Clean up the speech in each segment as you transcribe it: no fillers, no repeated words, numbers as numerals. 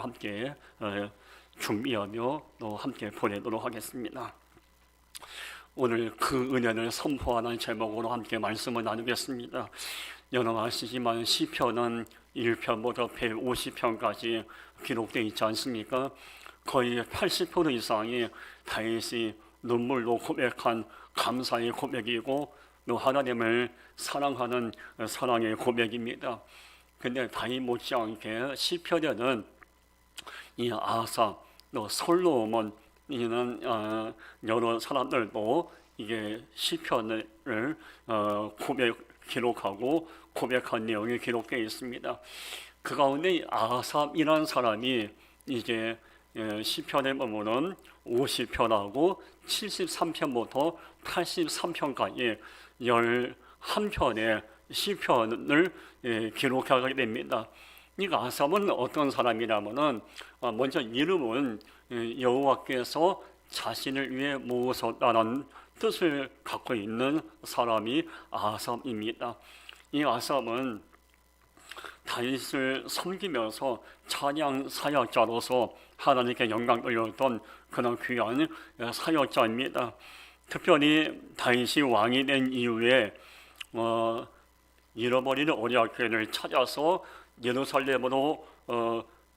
함께 준비하며 또 함께 보내도록 하겠습니다. 오늘 그 은혜를 선포하는 제목으로 함께 말씀을 나누겠습니다. 여러분 아시지만 시편은 1편부터 150편까지 기록되어 있지 않습니까? 거의 80% 이상이 다윗이 눈물로 고백한 감사의 고백이고 또 하나님을 사랑하는 사랑의 고백입니다. 근데 다윗 못지않게 시편에는 이 아사, 또 솔로몬 이는 여러 사람들도 이게 시편을 기록하고 고백한 내용이 기록되어 있습니다. 그 가운데 아삽이라는 사람이 이제 시편에 보면은 50편하고 73편부터 83편까지 11편의 시편을 기록하게 됩니다. 이 아삽은 어떤 사람이라면은 먼저 이름은 여호와께서 자신을 위해 모으셨다는 뜻을 갖고 있는 사람이 아삽입니다. 이 아삽은 다윗을 섬기면서 찬양 사역자로서 하나님께 영광 돌렸던 그런 귀한 사역자입니다. 특별히 다윗이 왕이 된 이후에 잃어버린 어리아케를 찾아서 예루살렘으로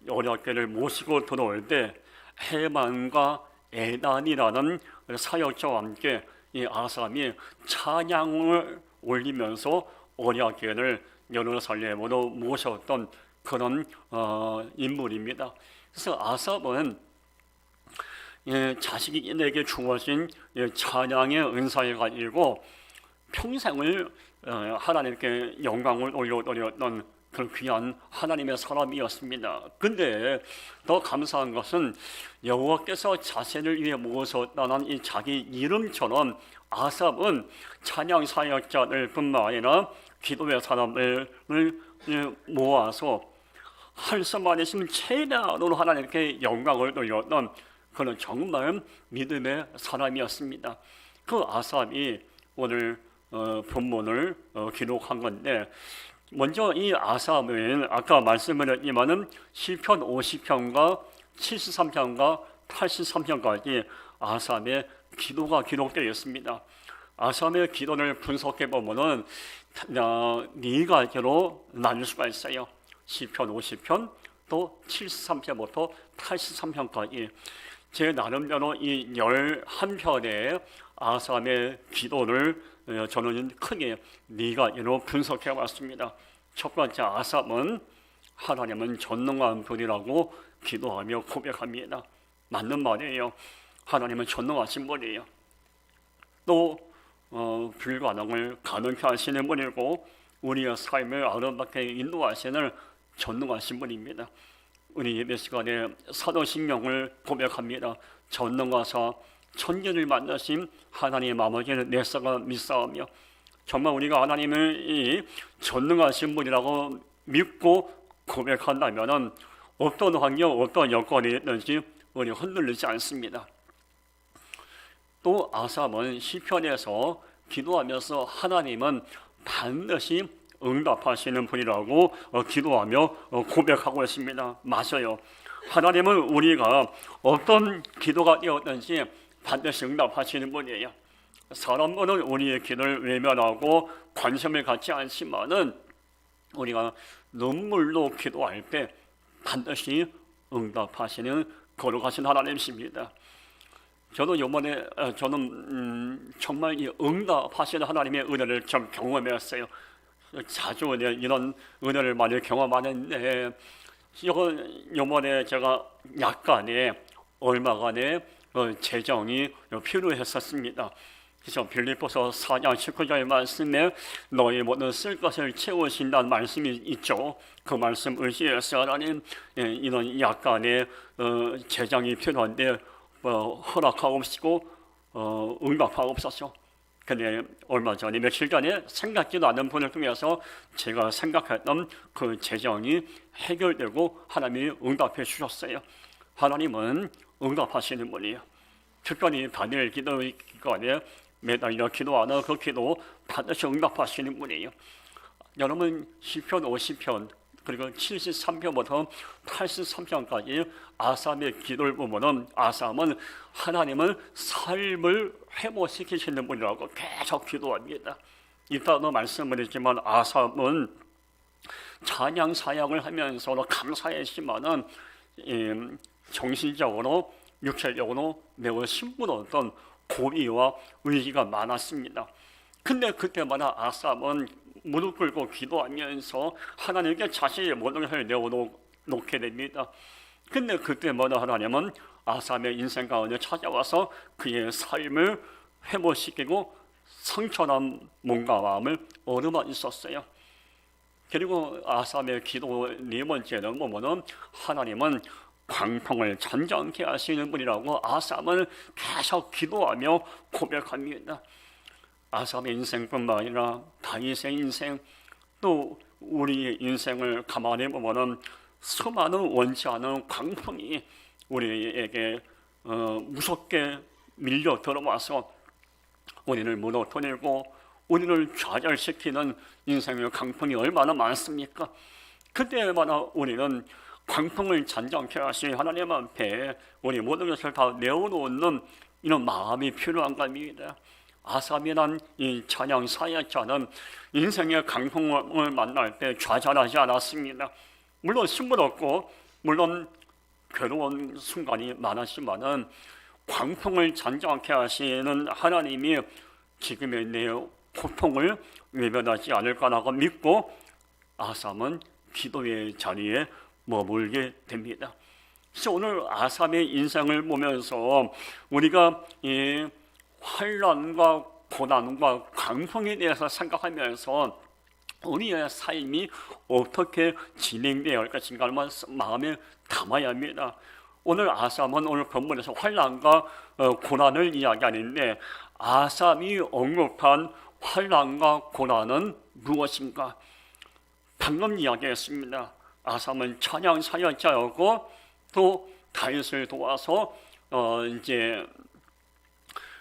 어리아케를 모시고 들어올 때 헤만과 에단이라는 사역자와 함께 이 아삽이 찬양을 올리면서 어리아케를 예루살렘으로 모셨던 그런 인물입니다. 그래서 아삽은 자식에게 주어진 찬양의 은사에 가지고 평생을 하나님께 영광을 올려드렸던 그런 귀한 하나님의 사람이었습니다. 근데 더 감사한 것은 여호와께서 자신을 위해 모으셨다는 이 자기 이름처럼 아삽은 찬양 사역자들 뿐만 아니라 기도의 사람을 모아서 할 수만 있으면 최대한으로 하나님께 영광을 돌렸던 그런 정말 믿음의 사람이었습니다. 그 아삽이 오늘 본문을 기록한 건데, 먼저 이 아삽은 아까 말씀을 했지만은 시편 50편과 73편과 83편까지 아삽의 기도가 기록되어 있습니다. 아삽의 기도를 분석해 보면은 네 가지로 나눌 수가 있어요. 시편 50편 또 73편부터 83편까지 제 나름대로 이 11편의 아삽의 기도를 저는 크게 네 가지로 분석해 봤습니다. 첫 번째, 아삽은 하나님은 전능한 분이라고 기도하며 고백합니다. 맞는 말이에요. 하나님은 전능하신 분이에요. 또 불가능을 가능케 하시는 분이고 우리의 삶을 아름답게 인도하시는 전능하신 분입니다. 우리 예배 시간에 사도신경을 고백합니다. 전능하사 천지를 만드신 하나님 아버지는 내사가 믿사오며, 정말 우리가 하나님을 이 전능하신 분이라고 믿고 고백한다면 어떤 환경, 어떤 여건이 있든지 우리 흔들리지 않습니다. 또 아삽은 시편에서 기도하면서 하나님은 반드시 응답하시는 분이라고 기도하며 고백하고 있습니다. 맞아요. 하나님은 우리가 어떤 기도가 되었든지 반드시 응답하시는 분이에요. 사람들은 우리의 기도를 외면하고 관심을 갖지 않지만은 우리가 눈물로 기도할 때 반드시 응답하시는 거룩하신 하나님이십니다. 저도 이번에 정말 이 응답하시는 하나님의 은혜를 좀 경험했어요. 자주 이런 은혜를 많이 경험하는데, 이번에 제가 약간의 얼마간의 재정이 필요했었습니다. 그래서 빌립보서 4장 19절 말씀에 너희 모든 쓸 것을 채우신다는 말씀이 있죠. 그 말씀 의지해서 하나님 이런 약간의 재정이 필요한데 허락하옵시고 응답하옵소서. 근데 얼마 전에 며칠 전에 생각지도 않은 분을 통해서 제가 생각했던 그 재정이 해결되고 하나님이 응답해 주셨어요. 하나님은 응답하시는 분이에요. 특별히 다니엘 기도기간에 매달려 기도하는 그 기도 반드시 응답하시는 분이에요. 여러분 시편 50편 그리고 73편부터 83편까지 아삼의 기도를 보면은 아삼은 하나님은 삶을 회복시키시는 분이라고 계속 기도합니다. 이따도 말씀드렸지만 아삼은 찬양 사역을 하면서도 감사했지만은 정신적으로 육체적으로 매우 힘들었던 고비와 의지가 많았습니다. 근데 그때마다 아삼은 무릎 꿇고 기도하면서 하나님께 자신의 모든 것을 내어놓게 됩니다. 근데 그때마다 하나님은 아삼의 인생 가운데 찾아와서 그의 삶을 회복시키고 상처난 몸과 마음을 어루만 있었어요. 그리고 아삼의 기도 네 번째는 보면은 하나님은 광풍을 잔잔케 하시는 분이라고 아삼은 계속 기도하며 고백합니다. 아삼의 인생뿐만 아니라 다윗의 인생, 또 우리의 인생을 가만히 보면은 수많은 원치 않은 광풍이 우리에게 무섭게 밀려 들어와서 우리를 무너뜨리고 우리를 좌절시키는 인생의 광풍이 얼마나 많습니까? 그때마다 우리는 광풍을 잔잔케 하신 하나님 앞에 우리 모든 것을 다 내어놓는 이런 마음이 필요한 겁니다. 아삼이란 이 찬양 사역자는 인생의 광풍을 만날 때 좌절하지 않았습니다. 물론 힘들었고 물론 괴로운 순간이 많았지만은 광풍을 잔잔케 하시는 하나님이 지금의 내 고통을 외면하지 않을 거라고 믿고 아삼은 기도의 자리에 머물게 됩니다. 그래서 오늘 아삼의 인생을 보면서 우리가 이 환난과 고난과 광풍에 대해서 생각하면서 우리의 삶이 어떻게 진행되어야 할 것인가를 마음에 담아야 합니다. 오늘 아삼은 오늘 본문에서 환난과 고난을 이야기하는데 아삼이 언급한 환난과 고난은 무엇인가? 방금 이야기했습니다. 아삼은 찬양 사역자였고 또 다윗을 도와서 이제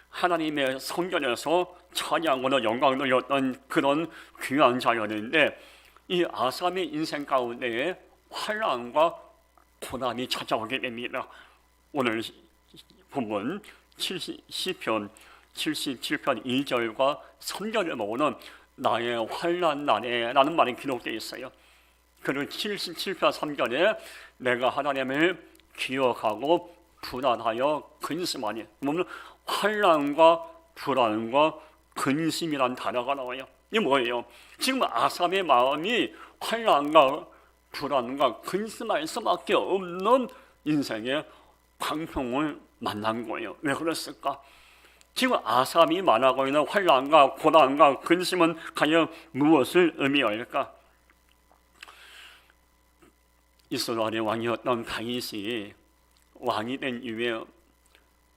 하나님의 성전에서 찬양으로 영광을 돌렸던 그런 귀한 자였는데 이 아삼의 인생 가운데 환난과 고난이 찾아오게 됩니다. 오늘 본문 시편 77편 2절과 3절을 보면 나의 환난 날에 라는 말이 기록되어 있어요. 그리고 77편 3절에 내가 하나님을 기억하고 불안하여 근심하니, 보면 환난과 불안과 근심이란 단어가 나와요. 이게 뭐예요? 지금 아삼의 마음이 환난과 불안과 근심할 수밖에 없는 인생의 광풍을 만난 거예요. 왜 그랬을까? 지금 아삼이 말하고 있는 환난과 고난과 근심은 과연 무엇을 의미할까? 이스라엘의 왕이었던 다윗이 왕이 된 이후에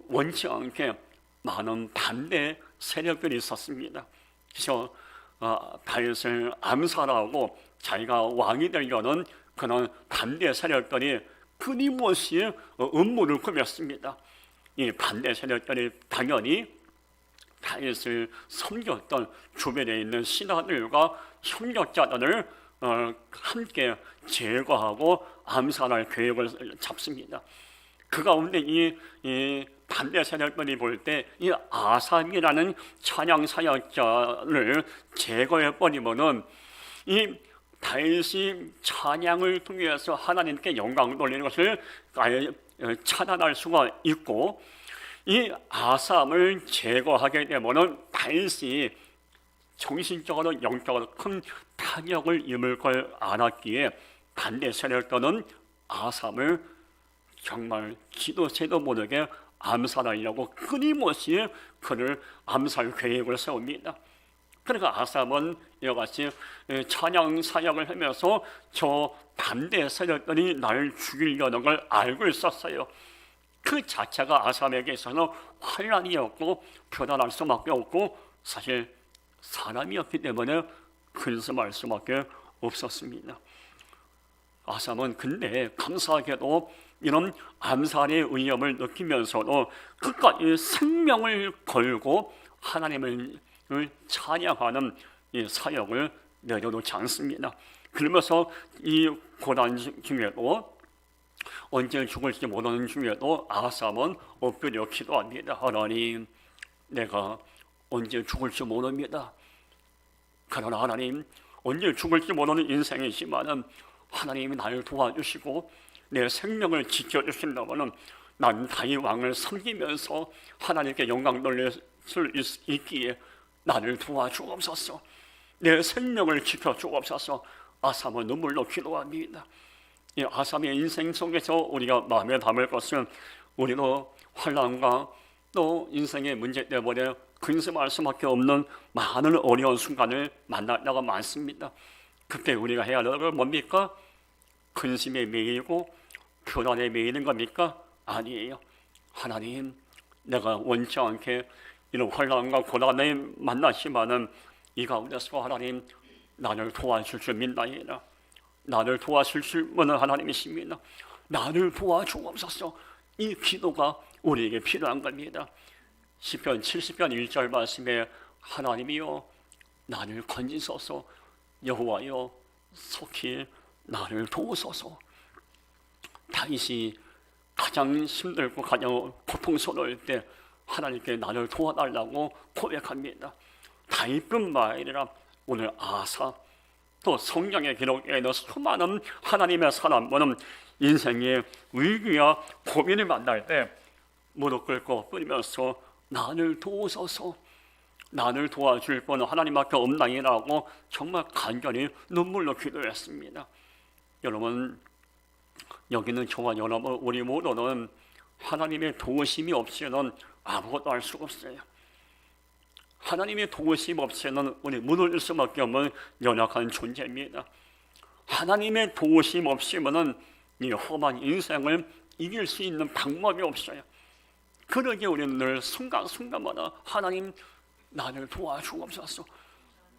원치 않게 많은 반대 세력들이 있었습니다. 그래서 다윗을 암살하고 자기가 왕이 되려는 그런 반대 세력들이 끊임없이 음모를 꾸몄습니다. 이 반대 세력들이 당연히 다윗을 섬겼던 주변에 있는 신하들과 협력자들을 함께 제거하고 암살할 계획을 잡습니다. 그 가운데 이 반대 세력들이 볼 때 이 아삼이라는 찬양 사역자를 제거해버리면은 이 다윗이 찬양을 통해서 하나님께 영광을 돌리는 것을 아예 차단할 수가 있고, 이 아삼을 제거하게 되면은 다윗이 정신적으로 영적으로 큰 타격을 입을 걸 알았기에 반대 세력들은 아삼을 정말 지도새도 모르게 암살하려고 끊임없이 그를 암살 계획을 세웁니다. 그러니까 아삼은 이와 같이 찬양 사역을 하면서 저 반대 세력들이 나를 죽이려는 걸 알고 있었어요. 그 자체가 아삼에게 있어서는 환난이었고 불안할 수밖에 없고 사실 사람이었기 때문에 근심할 수밖에 없었습니다. 아삼은 근데 감사하게도 이런 암살의 위험을 느끼면서도 끝까지 생명을 걸고 하나님을 찬양하는 이 사역을 내려놓지 않습니다. 그러면서 이 고난 중에도 언제 죽을지 모르는 중에도 아사몬 엎드려 기도합니다. 하나님, 내가 언제 죽을지 모릅니다. 그러나 하나님, 언제 죽을지 모르는 인생이지만은 하나님이 나를 도와주시고 내 생명을 지켜주신다면은 난 다윗 왕을 섬기면서 하나님께 영광 돌릴 수 있기에 나를 도와주옵소서. 내 생명을 지켜주옵소서. 아사몬 눈물로 기도합니다. 이 아삼의 인생 속에서 우리가 마음에 담을 것은 우리도 환난과 또 인생의 문제 때문에 근심할 수밖에 없는 많은 어려운 순간을 만날 때가 많습니다. 그때 우리가 해야 할 것은 뭡니까? 근심에 매이고 불안에 매이는 겁니까? 아니에요. 하나님, 내가 원치 않게 이런 환난과 고난에 만나지만은 이 가운데서 하나님 나를 도와줄 줄 믿나이다. 나를 도와줄 줄은 하나님이십니다. 나를 도와주옵소서. 이 기도가 우리에게 필요한 겁니다. 시편 70편 1절 말씀에 하나님이여 나를 건지소서, 여호와여 속히 나를 도우소서. 다윗이 가장 힘들고 가장 고통스러울 때 하나님께 나를 도와달라고 고백합니다. 다윗뿐만 아니라 오늘 아사 또 성경의 기록에는 수많은 하나님의 사람들은 인생의 위기와 고민을 만날 때 무릎 꿇고 뿌리면서 나를 도우소서, 나를 도와줄 분은 하나님밖에 없나이라고 정말 간절히 눈물로 기도했습니다. 여러분, 여기는 저와 여러분 우리 모두는 하나님의 도우심이 없이는 아무것도 할 수가 없어요. 하나님의 도우심 없이는 우리 무너질 수밖에 없는 연약한 존재입니다. 하나님의 도우심 없이는 이 험한 인생을 이길 수 있는 방법이 없어요. 그러기에 우리는 늘 순간순간마다 하나님 나를 도와주옵소서,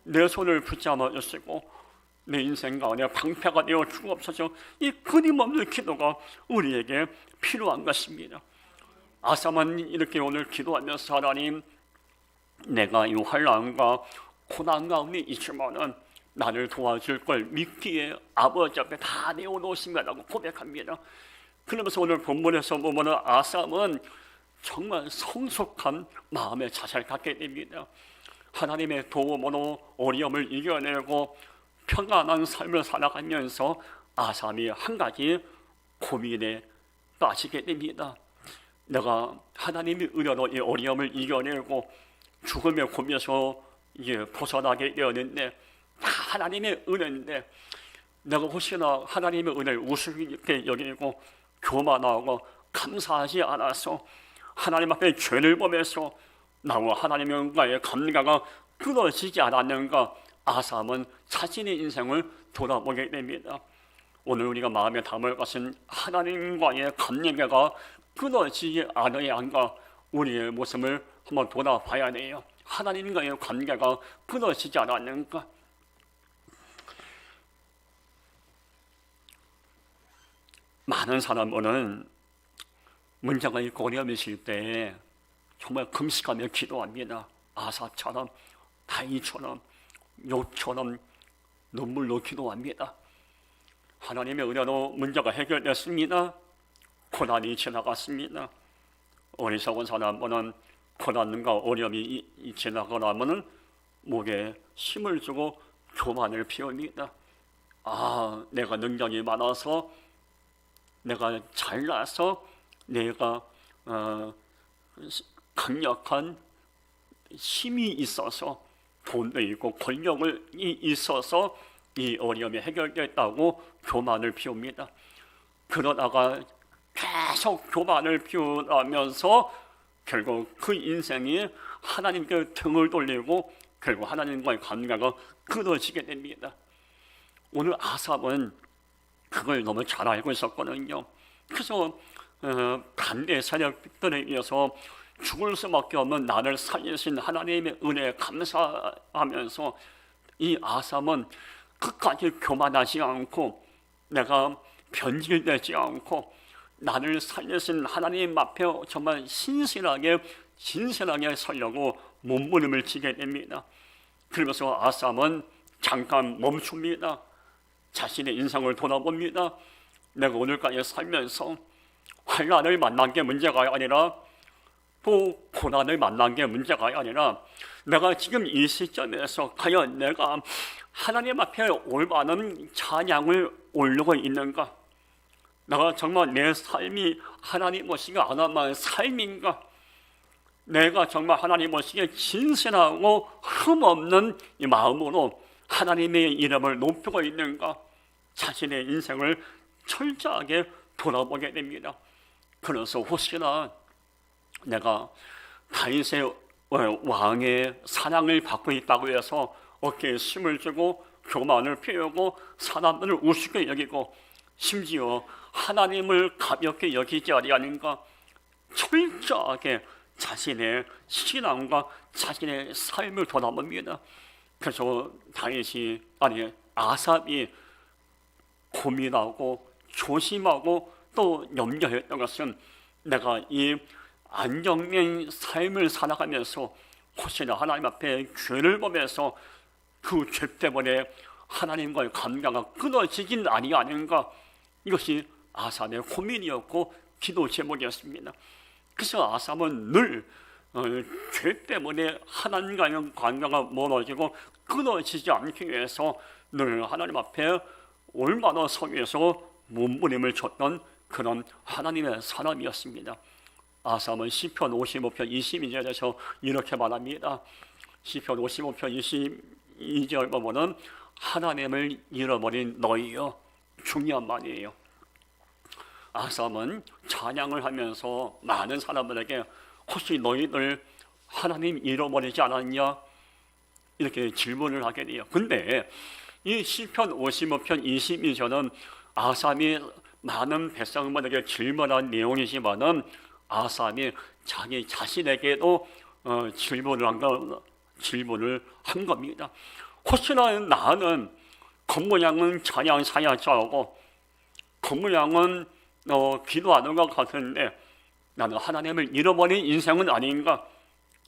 내 손을 붙잡아 주시고 내 인생 가운데 방패가 되어 주옵소서. 이 끊임없는 기도가 우리에게 필요한 것입니다. 아사만 이렇게 오늘 기도하면서 하나님, 내가 이 환난과 고난 가운데 있지만은 나를 도와줄 걸 믿기에 아버지 앞에 다 내어놓으시면라고 고백합니다. 그러면서 오늘 본문에서 보면 아삼은 정말 성숙한 마음의 자세를 갖게 됩니다. 하나님의 도움으로 어려움을 이겨내고 평안한 삶을 살아가면서 아삼이 한 가지 고민에 빠지게 됩니다. 내가 하나님의 은혜로 이 어려움을 이겨내고 죽음의 고민에서 벗어나게 되었는데 다 하나님의 은혜인데 내가 혹시나 하나님의 은혜를 우습게 여기고 교만하고 감사하지 않아서 하나님 앞에 죄를 범해서 나와 하나님과의 관계가 끊어지지 않았는가, 아삼은 자신의 인생을 돌아보게 됩니다. 오늘 우리가 마음에 담을 것은 하나님과의 관계가 끊어지지 않아야 한가, 우리의 모습을 한번 돌아봐야 돼요. 하나님과의 관계가 끊어지지 않았는가. 많은 사람들은 문제가 있고 어려움이 있을 때 정말 금식하며 기도합니다. 아사처럼, 다윗처럼, 욥처럼 눈물로 기도합니다. 하나님의 은혜로 문제가 해결됐습니다. 고난이 지나갔습니다. 어리석은 사람은 고난과 어려움이 지나고 나면 목에 힘을 주고 교만을 피웁니다. 아, 내가 능력이 많아서, 내가 잘나서, 내가 강력한 힘이 있어서, 돈도 있고 권력이 있어서 이 어려움이 해결됐다고 교만을 피웁니다. 그러다가 계속 교만을 피우면서 결국 그 인생이 하나님께 등을 돌리고 결국 하나님과의 관계가 끊어지게 됩니다. 오늘 아삽은 그걸 너무 잘 알고 있었거든요. 그래서 반대 세력들에 의해서 죽을 수밖에 없는 나를 살리신 하나님의 은혜에 감사하면서 이 아삼은 끝까지 교만하지 않고 내가 변질되지 않고 나를 살리신 하나님 앞에 정말 신실하게 진실하게 서려고 몸부림을 치게 됩니다. 그러면서 아삼은 잠깐 멈춥니다. 자신의 인생을 돌아봅니다. 내가 오늘까지 살면서 환난을 만난 게 문제가 아니라 또 고난을 만난 게 문제가 아니라 내가 지금 이 시점에서 과연 내가 하나님 앞에 올바른 찬양을 올리고 있는가? 내가 정말 내 삶이 하나님 보시기에 아담한 삶인가? 내가 정말 하나님 보시기에 진실하고 흠없는 이 마음으로 하나님의 이름을 높이고 있는가? 자신의 인생을 철저하게 돌아보게 됩니다. 그래서 혹시나 내가 다윗의 왕의 사랑을 받고 있다고 해서 어깨에 힘을 주고 교만을 피우고 사람들을 우습게 여기고 심지어 하나님을 가볍게 여기지 아니하는가? 철저하게 자신의 신앙과 자신의 삶을 돌아봅니다. 그래서 아삽이 고민하고 조심하고 또 염려했던 것은 내가 이 안정된 삶을 살아가면서 혹시나 하나님 앞에 죄를 보면서 그 죄 때문에 하나님과의 관계가 끊어지진 아니하는가? 이것이 아삽의 고민이었고 기도 제목이었습니다. 그래서 아삽은 늘 죄 때문에 하나님과의 관계가 멀어지고 끊어지지 않기 위해서 늘 하나님 앞에 얼마나 성에서 몸부림을 쳤던 그런 하나님의 사람이었습니다. 아삽은 시편 55편 22절에서 이렇게 말합니다. 시편 55편 22절 보면은 하나님을 잃어버린 너희여, 중요한 말이에요. 아삽은 찬양을 하면서 많은 사람들에게 혹시 너희들 하나님 잃어버리지 않았냐? 이렇게 질문을 하게 돼요. 근데 이 시편 55편 22절은 아삽이 많은 백성들에게 질문한 내용이지만은 아삽이 자기 자신에게도 질문을 한 겁니다. 혹시나 나는 겉모양은 찬양 사야자하고 겉모양은 기도하는 것 같은데 나는 하나님을 잃어버린 인생은 아닌가?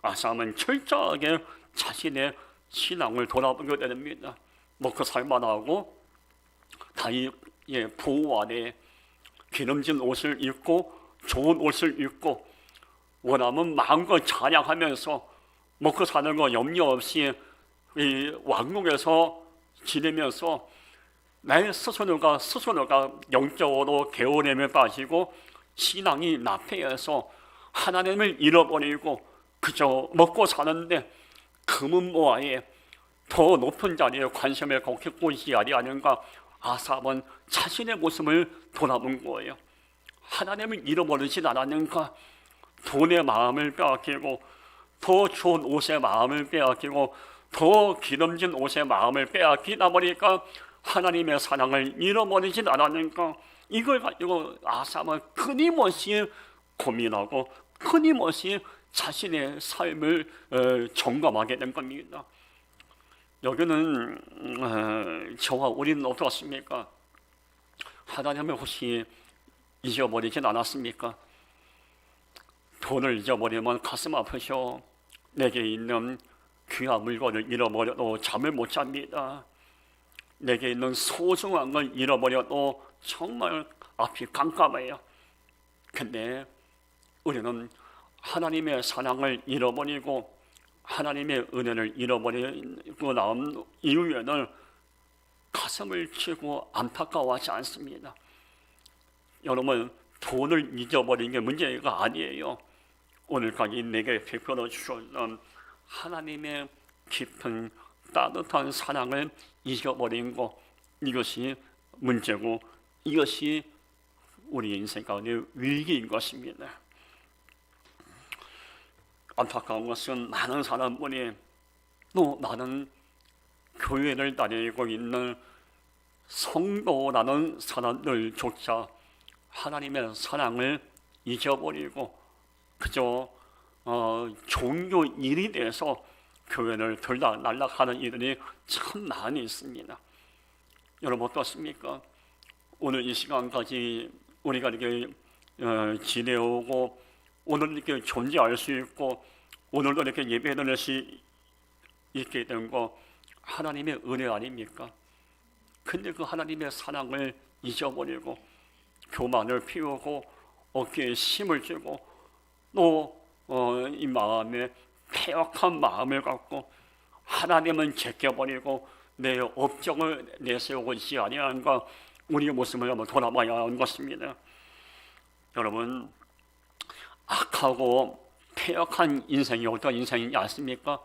아삽은 철저하게 자신의 신앙을 돌아보게 됩니다. 먹고 살만하고 다윗의 보호 아래 기름진 옷을 입고 좋은 옷을 입고 원하면 마음껏 찬양하면서 먹고 사는 거 염려 없이 이 왕궁에서 지내면서 나의 스스로가 영적으로 게으름에 빠지고 신앙이 나태해서 하나님을 잃어버리고 그저 먹고 사는데 금은모아에 더 높은 자리에 관심을 걷고 있지 아니하는가? 아삽은 자신의 모습을 돌아본 거예요. 하나님을 잃어버리진 않았는가? 돈의 마음을 빼앗기고 더 좋은 옷의 마음을 빼앗기고 더 기름진 옷의 마음을 빼앗기다 보니까 하나님의 사랑을 잃어버리진 않았는가? 이걸 가지고 아삽은 끊임없이 고민하고 끊임없이 자신의 삶을 점검하게 된 겁니다. 여기는 저와 우리는 어떻습니까? 하나님을 혹시 잊어버리진 않았습니까? 돈을 잊어버리면 가슴 아프셔. 내게 있는 귀한 물건을 잃어버려도 잠을 못 잡니다. 내게 있는 소중한 걸 잃어버려도 정말 앞이 깜깜해요. 근데 우리는 하나님의 사랑을 잃어버리고 하나님의 은혜를 잃어버리고 나온 이후에는 가슴을 치고 안타까워하지 않습니다. 여러분, 돈을 잊어버린 게 문제가 아니에요. 오늘까지 내게 베풀어 주셨던 하나님의 깊은 따뜻한 사랑을 잊어버린 것, 이것이 문제고 이것이 우리 인생 가운데 위기인 것입니다. 안타까운 것은 많은 사람들이 또 많은 교회를 다니고 있는 성도라는 사람들조차 하나님의 사랑을 잊어버리고 그저 종교 일이 돼서 교회를 들락날락하는 이들이 참 많이 있습니다. 여러분 어떻습니까? 오늘 이 시간까지 우리가 이렇게 지내오고 오늘 이렇게 존재할 수 있고 오늘도 이렇게 예배드릴 수 있게 된 거 하나님의 은혜 아닙니까? 근데 그 하나님의 사랑을 잊어버리고 교만을 피우고 어깨에 힘을 주고 또 이 마음에 패역한 마음을 갖고 하나님은 제껴버리고 내 업적을 내세우고 있지 아니한가, 우리의 모습을 한번 돌아봐야 하는 것입니다. 여러분, 악하고 패역한 인생이 어떤 인생이지 않습니까?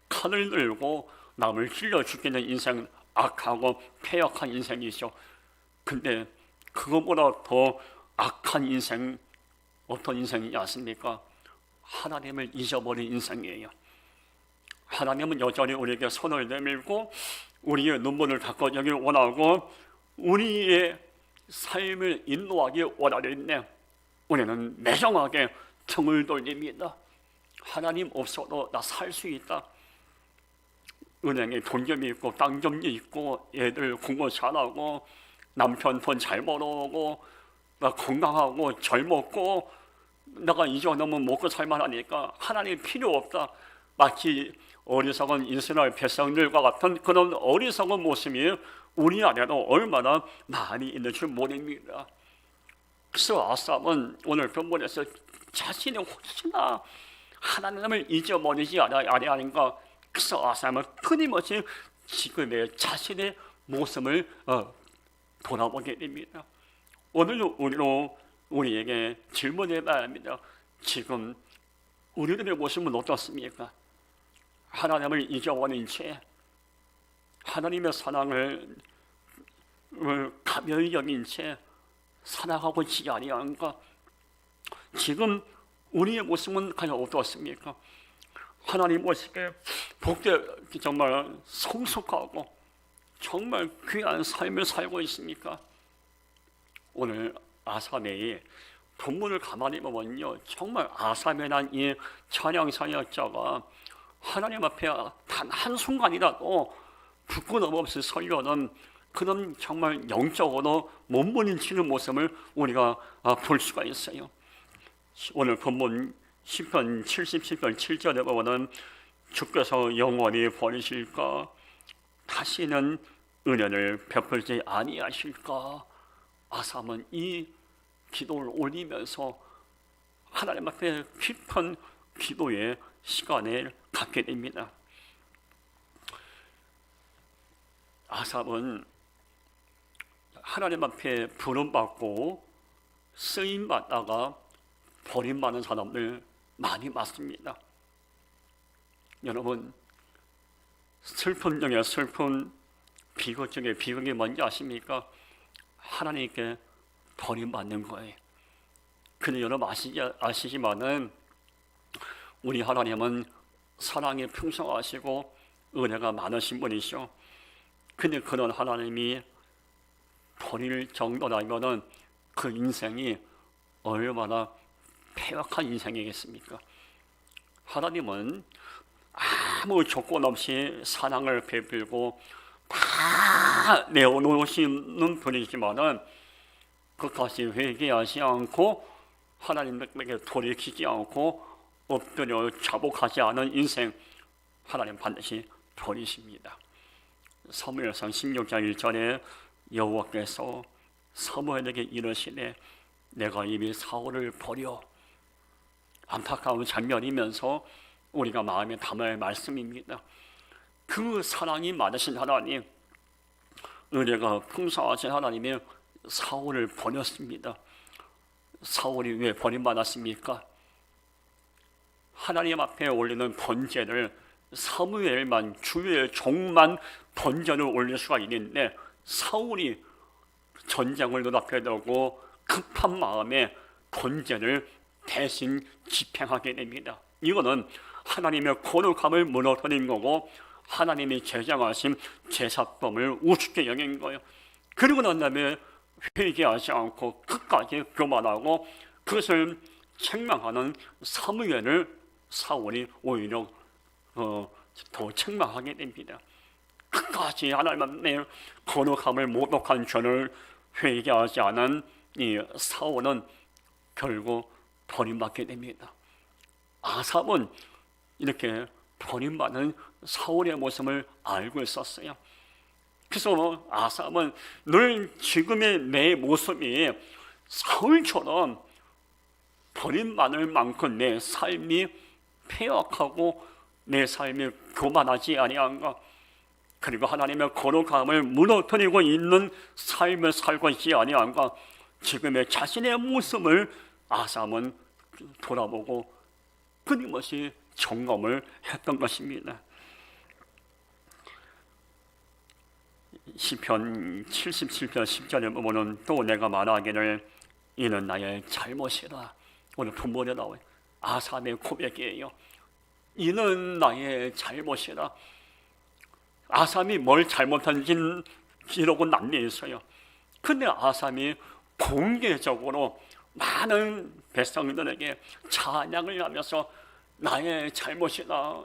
칼을 들고 남을 찔러 죽이는 인생은 악하고 패역한 인생이죠. 근데 그것보다 더 악한 인생, 어떤 인생이지 않습니까? 하나님을 잊어버린 인생이에요. 하나님은 여전히 우리에게 손을 내밀고 우리의 눈물을 닦아주길 원하고 우리의 삶을 인도하기 원하는데 우리는 매정하게 등을 돌립니다. 하나님 없어도 나 살 수 있다. 은행에 돈 좀 있고 땅 좀 있고 애들 공부 잘하고 남편 돈 잘 벌어오고 나 건강하고 젊었고 내가 이 정도면 먹고 살만하니까 하나님 필요 없다. 마치 어리석은 이스라엘 백성들과 같은 그런 어리석은 모습이 우리 안에도 얼마나 많이 있는 줄 모릅니다. 그래서 아삽은 오늘 본문에서 자신이 혹시나 하나님을 잊어버리지 아니하는가, 그래서 아삽은 끊임없이 지금의 자신의 모습을 돌아보게 됩니다. 오늘도 우리에게 질문해봐야 합니다. 지금 우리들의 모습은 어떻습니까? 하나님을 잊어버린 채 하나님의 사랑을 가벼이 여긴 채 살아가고 있지 아니한가? 지금 우리의 모습은 과연 어떻습니까? 하나님 모습에 복되 정말 성숙하고 정말 귀한 삶을 살고 있습니까? 오늘 아삽의 본문을 가만히 보면요, 정말 아삽이란 이 찬양 사역자가 하나님 앞에 단 한순간이라도 부끄럼 없이 서려는 그런 정말 영적으로 몸부림치는 모습을 우리가 볼 수가 있어요. 오늘 본문 10편 77편 7절에 보면 주께서 영원히 버리실까, 다시는 은혜를 베풀지 아니하실까. 아삽은 이 기도를 올리면서 하나님 앞에 깊은 기도의 시간을 갖게 됩니다. 아삽은 하나님 앞에 부름받고 쓰임받다가 버림받는 사람들 많이 봤습니다. 여러분, 슬픔 중에 슬픔, 비극 중에 비극이 뭔지 아십니까? 하나님께 버림받는 거예요. 근데 여러분 아시지만은 우리 하나님은 사랑이 풍성하시고 은혜가 많으신 분이시오. 근데 그런 하나님이 버릴 정도라면은 그 인생이 얼마나 패역한 인생이겠습니까? 하나님은 아무 조건 없이 사랑을 베풀고 다 내어놓으시는 분이지만은 그것이 회개하지 않고 하나님에게 돌이키지 않고 엎드려 자복하지 않은 인생, 하나님 반드시 버리십니다. 사무엘상 16장 1절에 여호와께서 사무엘에게 이르시되 내가 이미 사울을 버려. 안타까운 장면이면서 우리가 마음에 담아야 할 말씀입니다. 그 사랑이 많으신 하나님, 은혜가 풍성하신 하나님이 사울을 버렸습니다. 사울이 왜 버림받았습니까? 하나님 앞에 올리는 번제를 사무엘만, 주의 종만 번제를 올릴 수가 있는데 사울이 전쟁을 눈앞에 두고 급한 마음에 번제를 대신 집행하게 됩니다. 이거는 하나님의 거룩함을 무너뜨린 거고 하나님이 제정하신 제사법을 우습게 여긴 거예요. 그리고 난 다음에 회개하지 않고 끝까지 교만하고 그것을 책망하는 사무엘을 사울이 오히려 더 책망하게 됩니다. 끝까지 하나님의 거룩함을 모독한 죄를 회개하지 않은 이 사울은 결국 버림받게 됩니다. 아삽은 이렇게 버림받은 사울의 모습을 알고 있었어요. 그래서 아삽은 늘 지금의 내 모습이 사울처럼 버림받을 만큼 내 삶이 폐역하고 내 삶이 교만하지 아니한가, 그리고 하나님의 거룩함을 무너뜨리고 있는 삶을 살고 있지 아니한가, 지금의 자신의 모습을 아삽은 돌아보고 끊임없이 점검을 했던 것입니다. 시편 77편 10절에 보면 또 내가 말하기를 이는 나의 잘못이라. 오늘 본문에 나와요. 아삽의 고백이에요. 이는 나의 잘못이라. 아삽이 뭘 잘못한지는 기록은 남겨 있어요. 근데 아삽이 공개적으로 많은 백성들에게 찬양을 하면서 나의 잘못이다,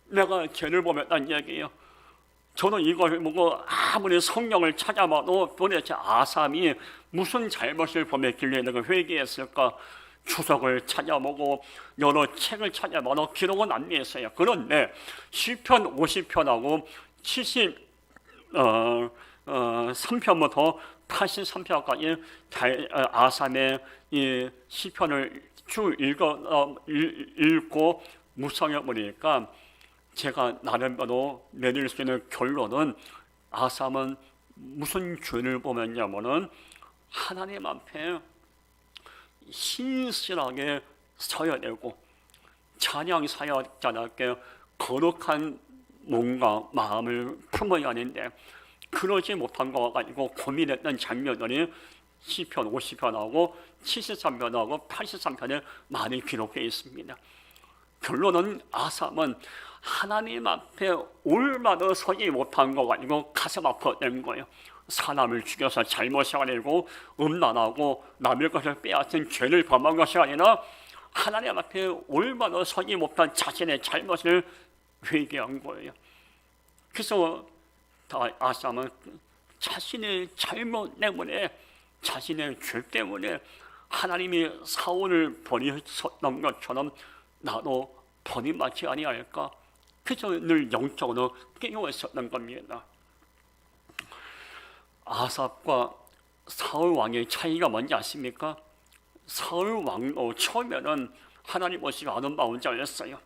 내가 죄를 범했다는 얘기예요. 저는 이걸 보고 아무리 성경을 찾아봐도 도대체 아삽이 무슨 잘못을 범했길래 내가 회개했을까, 추석을 찾아보고 여러 책을 찾아봐도 기록은 남겨 있어요. 그런데 시편 50편하고 73편부터 83편까지 아삽의 이 시편을 쭉 읽고 묵상해 보니까 제가 나름대로 내릴 수 있는 결론은 아삽은 무슨 죄를 범했냐면은 하나님 앞에 신실하게 서야 되고 찬양 사역자답게 거룩한 몸과 마음을 품어야 하는데 그러지 못한 것 가지고 고민했던 장면들이 시편 50편하고 73편하고 83편에 많이 기록되어 있습니다. 결론은 아삽은 하나님 앞에 올바로 서지 못한 거 가지고 가슴 아팠던 거예요. 사람을 죽여서 잘못이 아니고 음란하고 남의 것을 빼앗은 죄를 범한 것이 아니라 하나님 앞에 올바로 서지 못한 자신의 잘못을 회개한 거예요. 그래서 아삽은 자신의 잘못 때문에, 자신의 죄 때문에 하나님이 사울을 버리셨던 것처럼 나도 버림받지 아니할까, 그래서 늘 영적으로 깨어 있었던 겁니다. 아삽과 사울 왕의 차이가 뭔지 아십니까? 사울 왕도 처음에는 하나님 오시가 아름다운 자였어요.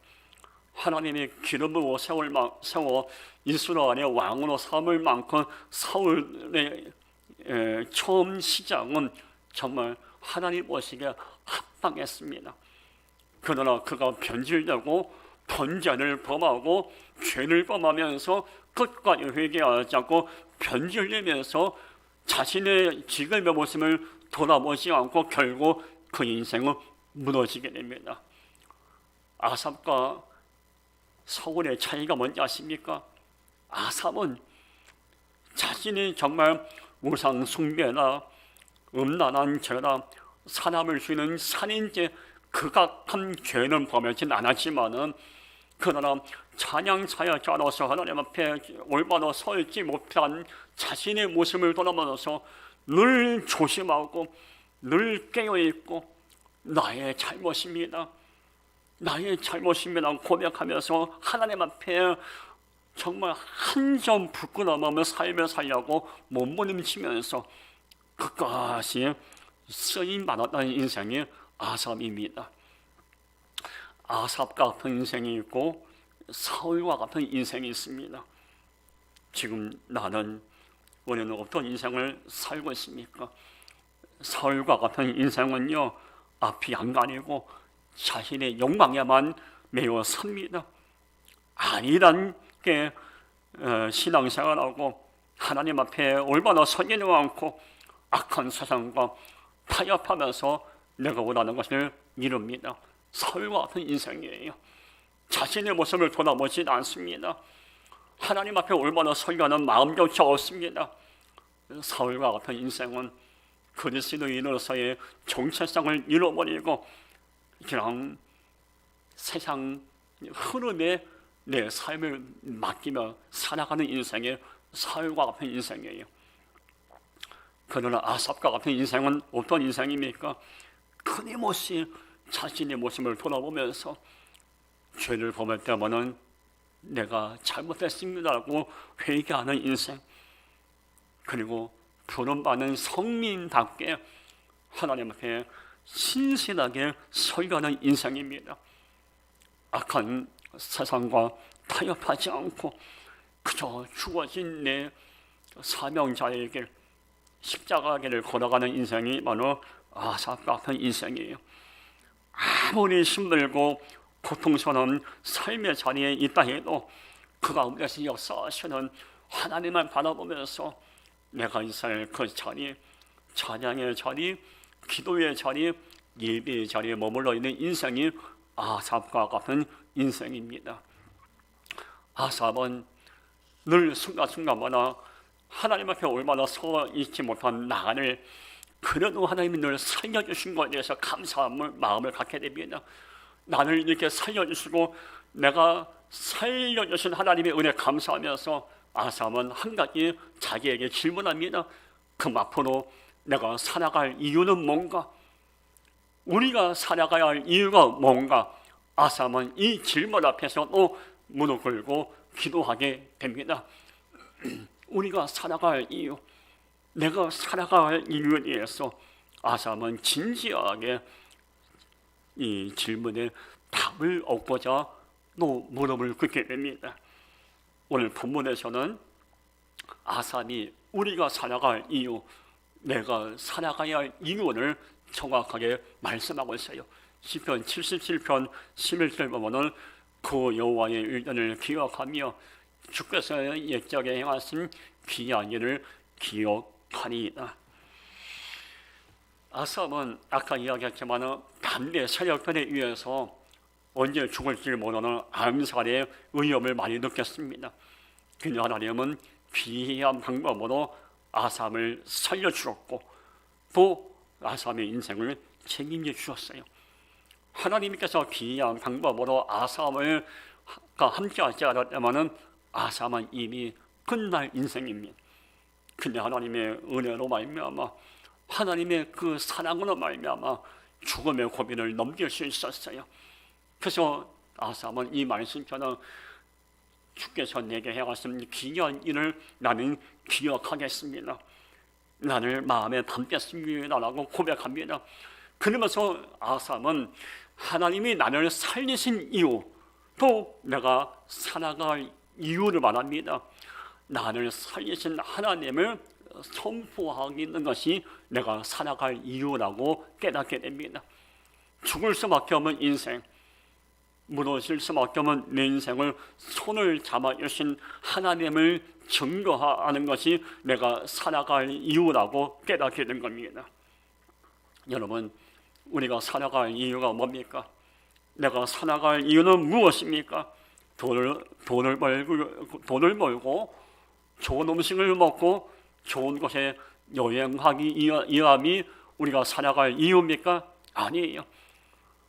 하나님이 기름으로 세워 이스라엘의 왕으로 삼을 만큼 사울의 처음 시작은 정말 하나님 오시기에 합당했습니다. 그러나 그가 변질되고 번제를 범하고 죄를 범하면서 끝까지 회개하지 않고 변질되면서 자신의 지금의 모습을 돌아보지 않고 결국 그 인생은 무너지게 됩니다. 아삽과 사울의 차이가 뭔지 아십니까? 아삽은 자신이 정말 우상 숭배나 음란한 죄나 사람을 죽이는 살인죄 극악한 죄는 범하진 않았지만은 그러나 찬양 사역자로서 하나님 앞에 올바로 서 있지 못한 자신의 모습을 돌아보면서 늘 조심하고 늘 깨어있고 나의 잘못입니다, 나의 잘못입니다 고백하면서 하나님 앞에 정말 한 점 부끄러움 없는 삶을 살려고 몸부림치면서 끝까지 쓰임 받았던 인생이 아삽입니다. 아삽 같은 인생이 있고 사울과 같은 인생이 있습니다. 지금 나는 우리는 어떤 인생을 살고 있습니까? 사울과 같은 인생은요, 앞이 안 가리고 자신의 욕망에만 매여 섭니다. 아니란 게 신앙생활하고 하나님 앞에 올바로 서지는 않고 악한 세상과 타협하면서 내가 원하는 것을 이룹니다. 사울과 같은 인생이에요. 자신의 모습을 돌아보지 않습니다. 하나님 앞에 올바로 서려는 마음조차 없습니다. 사울과 같은 인생은 그리스도인으로서의 정체성을 잃어버리고 그냥 세상 흐름에 내 삶을 맡기며 살아가는 인생이 사울과 같은 인생이에요. 그러나 아삽과 같은 인생은 어떤 인생입니까? 끊임없이 자신의 모습을 돌아보면서 죄를 범할 때마다 내가 잘못했습니다라고 회개하는 인생. 그리고 부름받는 성민답게 하나님 앞에 신실하게 설교하는 인생입니다. 악한 세상과 타협하지 않고 그저 주어진 내 사명자의 길, 십자가 길을 걸어가는 인생이 바로 아삽 같은 인생이에요. 아무리 힘들고 고통스러운 삶의 자리에 있다 해도 그 가운데서 역사하시는 하나님을 바라보면서 내가 있을 그 자리, 찬양의 자리, 기도의 자리, 예배의 자리에 머물러 있는 인생이 아삽과 같은 인생입니다. 아삽은 늘 순간순간마다 하나님 앞에 얼마나 서 있지 못한 나를 그래도 하나님이 늘 살려주신 것에 대해서 감사한 마음을 갖게 됩니다. 나를 이렇게 살려주시고 내가 살려주신 하나님의 은혜 감사하면서 아삽은 한 가지 자기에게 질문합니다. 그럼 앞으로 내가 살아갈 이유는 뭔가? 우리가 살아가야 할 이유가 뭔가? 아삽은 이 질문 앞에서 또 무릎 꿇고 기도하게 됩니다. 우리가 살아갈 이유, 내가 살아갈 이유에 대해서 아삽은 진지하게 이 질문에 답을 얻고자 또 무릎을 꿇게 됩니다. 오늘 본문에서는 아삽이 우리가 살아갈 이유, 내가 살아가야 할 이유를 정확하게 말씀하고 있어요. 시편 77편 11절 보면은 그 여호와의 일들을 기억하며 주께서 옛적에 행하신 귀한 일을 기억하리이다. 아삽은 아까 이야기했지만 담대 사역들에 의해서 언제 죽을지 모르는 암살의 위험을 많이 느꼈습니다. 그러나 하나님은 귀한 방법으로 아삽을 살려주었고 또 아삽의 인생을 책임져 주셨어요. 하나님께서 귀한 방법으로 아삽을 함께하지 않았다면 아삽은 이미 끝날 인생입니다. 근데 하나님의 은혜로 말미암아 하나님의 그 사랑으로 말미암아 죽음의 고비를 넘길 수 있었어요. 그래서 아삽은 이 말씀처럼 주께서 내게 행하신 귀한 일을 나는 기억하겠습니다. 나를 마음에 담겠습니다라고 고백합니다. 그러면서 아삽은 하나님이 나를 살리신 이유, 또 내가 살아갈 이유를 말합니다. 나를 살리신 하나님을 선포하는 것이 내가 살아갈 이유라고 깨닫게 됩니다. 죽을 수밖에 없는 인생, 무너질 수밖에 없는 내 인생을 손을 잡아주신 하나님을 증거하는 것이 내가 살아갈 이유라고 깨닫게 된 겁니다. 여러분, 우리가 살아갈 이유가 뭡니까? 내가 살아갈 이유는 무엇입니까? 돈을 벌고 좋은 음식을 먹고 좋은 곳에 여행하기 위함이 우리가 살아갈 이유입니까? 아니에요.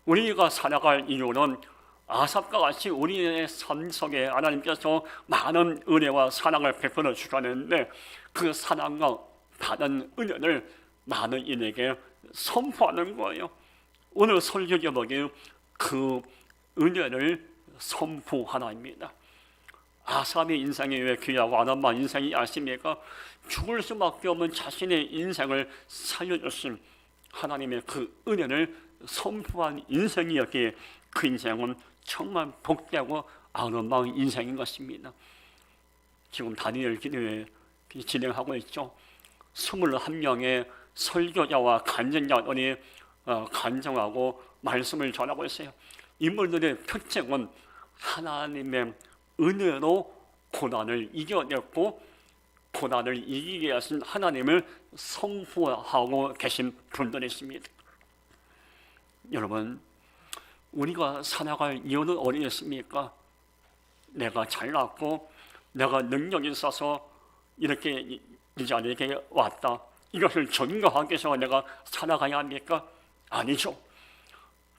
우리가 살아갈 이유는 아삽과 같이 우리의 삶 속에 하나님께서 많은 은혜와 사랑을 베풀어 주셨는데 그 사랑과 받은 은혜를 많은 이에게 선포하는 거예요. 오늘 설교 제목이 그 은혜를 선포하나입니다. 아삽의 인생이 왜 귀하고 아담만 인생이 아십니까? 죽을 수밖에 없는 자신의 인생을 살려주신 하나님의 그 은혜를 선포한 인생이었기에 그 인생은 정말 복되고 아름다운 인생인 것입니다. 지금 다니엘 기도회 진행하고 있죠. 21명의 설교자와 간증자들이 간증하고 말씀을 전하고 있어요. 인물들의 특징은 하나님의 은혜로 고난을 이겨냈고 고난을 이기게 하신 하나님을 선포하고 계신 분들이십니다. 여러분, 우리가 살아갈 이유는 어디였습니까? 내가 잘났고 내가 능력이 있어서 이렇게 이 자리에 왔다, 이것을 증거하기 위해서 내가 살아가야 합니까? 아니죠.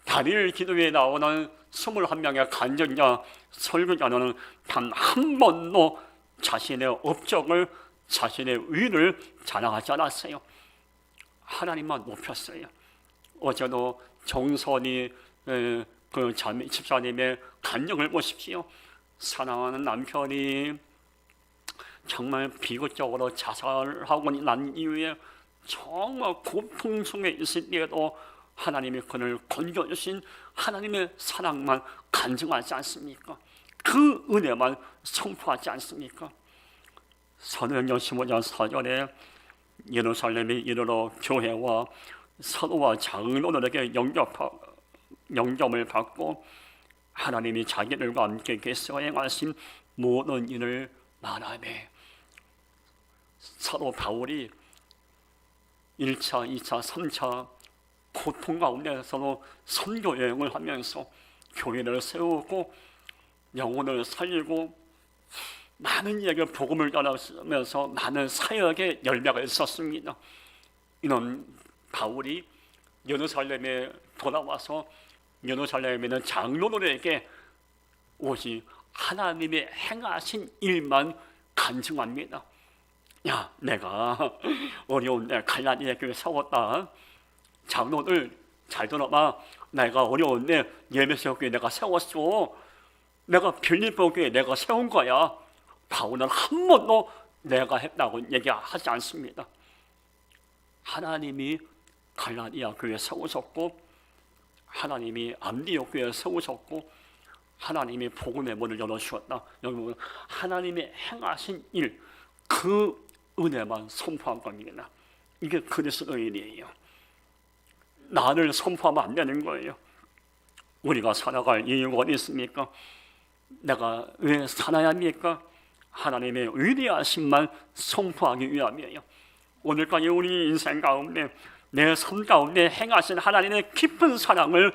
다니엘 기도에 나오는 21명의 간증자, 설교자는 단 한 번도 자신의 업적을, 자신의 위를 자랑하지 않았어요. 하나님만 높였어요. 어제도 정선이 그 집사님의 간증을 보십시오. 사랑하는 남편이 정말 비극적으로 자살하고 난 이후에 정말 고통 속에 있을 때에도 하나님이 그를 건져주신 하나님의 사랑만 간증하지 않습니까? 그 은혜만 선포하지 않습니까? 사도행전 15장 4절에 예루살렘에 이르러 교회와 사도와 장로들에게 영접을 받고 하나님이 자기들과 함께 계시어 행하신 모든 일을 말하네. 사도 바울이 1차, 2차, 3차 고통 가운데서도 선교 여행을 하면서 교회를 세우고 영혼을 살리고 많은 이에게 복음을 전하면서 많은 사역의 열매가 있었습니다. 이런 바울이 예루살렘에 돌아와서 예루살렘에 있는 장로들에게 오직 하나님의 행하신 일만 간증합니다. 야, 내가 어려운데 갈라디아 교회 세웠다. 장로들 잘 들어봐. 내가 어려운데 예배소 교회 내가 세웠어. 내가 빌립보 교회 내가 세운 거야. 바울은 한 번도 내가 했다고 얘기하지 않습니다. 하나님이 갈라디아 교회 세우셨고 하나님이 안디옥 교회 세우셨고 하나님이 복음의 문을 열어주셨다. 여러분, 하나님의 행하신 일, 그 은혜만 선포한 겁니다. 이게 그리스도인이에요. 나를 선포하면 안 되는 거예요. 우리가 살아갈 이유가 어디 있습니까? 내가 왜 살아야 합니까? 하나님의 위대하심만 선포하기 위함이에요. 오늘까지 우리 인생 가운데 내 삶 가운데 행하신 하나님의 깊은 사랑을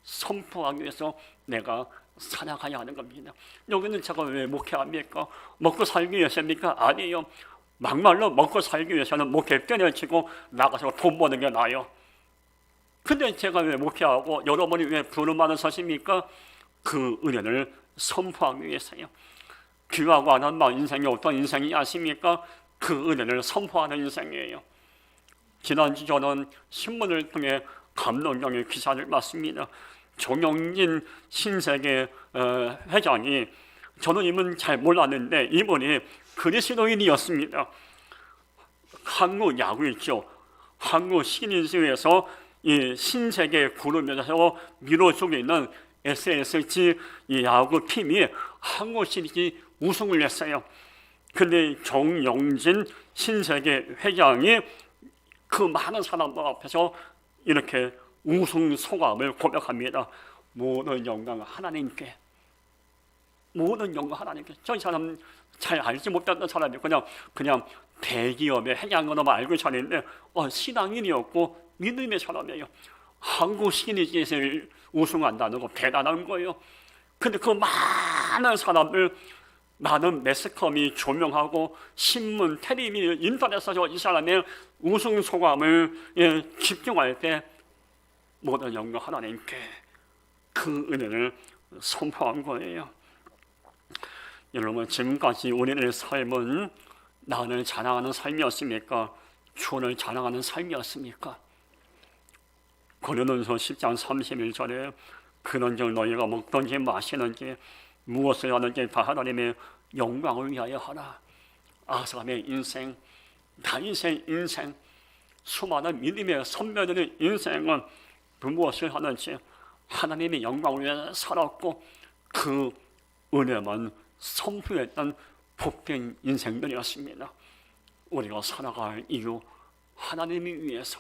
선포하기 위해서 내가 살아가야 하는 겁니다. 여기는 제가 왜 목회합니까? 먹고 살기 위해서입니까? 아니에요. 막말로 먹고 살기 위해서는 목회 때려치고 나가서 돈 버는 게 나아요. 근데 제가 왜 목회하고 여러분이 왜 부름받은 것입니까? 그 은혜를 선포하기 위해서요. 귀하고 안 한 바 인생이 어떤 인생이 아십니까? 그 은혜를 선포하는 인생이에요. 지난주 저는 신문을 통해 감동적인 기사를 봤습니다. 정영진 신세계 회장이, 저는 이분 잘 몰랐는데 이분이 그리스도인이었습니다. 한국 야구 있죠. 한국 시리즈에서 이 신세계 그룹에서 미로쪽에 있는 SSG 야구 팀이 한국 시리즈 우승을 했어요. 근데 정영진 신세계 회장이 그 많은 사람들 앞에서 이렇게 우승 소감을 고백합니다. 모든 영광은 하나님께, 모든 영광 하나님께. 저 사람 잘 알지 못했던 사람이 그냥 대기업의 회장으로만 알고 있었는데 신앙인이었고 믿음의 사람이에요. 한국 시리즈에서 우승한다는 거 대단한 거예요. 근데 그 많은 사람들, 많은 매스컴이 조명하고 신문, 텔레비전, 인터넷에서 이 사람의 우승 소감을 집중할 때 모든 영광 하나님께, 그 은혜를 선포한 거예요. 여러분, 지금까지 우리의 삶은 나를 자랑하는 삶이었습니까? 주를 자랑하는 삶이었습니까? 고린도전서 10장 31절에 그런즉 너희가 먹든지 마시든지 무엇을 하든지 다 하나님의 영광을 위하여 하라. 아사람의 인생, 다윗의 인생, 수많은 믿음의 선배들의 인생은 무엇을 하든지 하나님의 영광을 위해 살았고 그 은혜만 선포했던 복된 인생들이었습니다. 우리가 살아갈 이유, 하나님이 위해서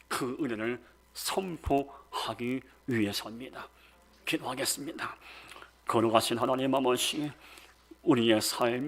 그 은혜를 선포하기 위해서입니다. 기도하겠습니다. 거룩하신 하나님 아버지, 우리의 삶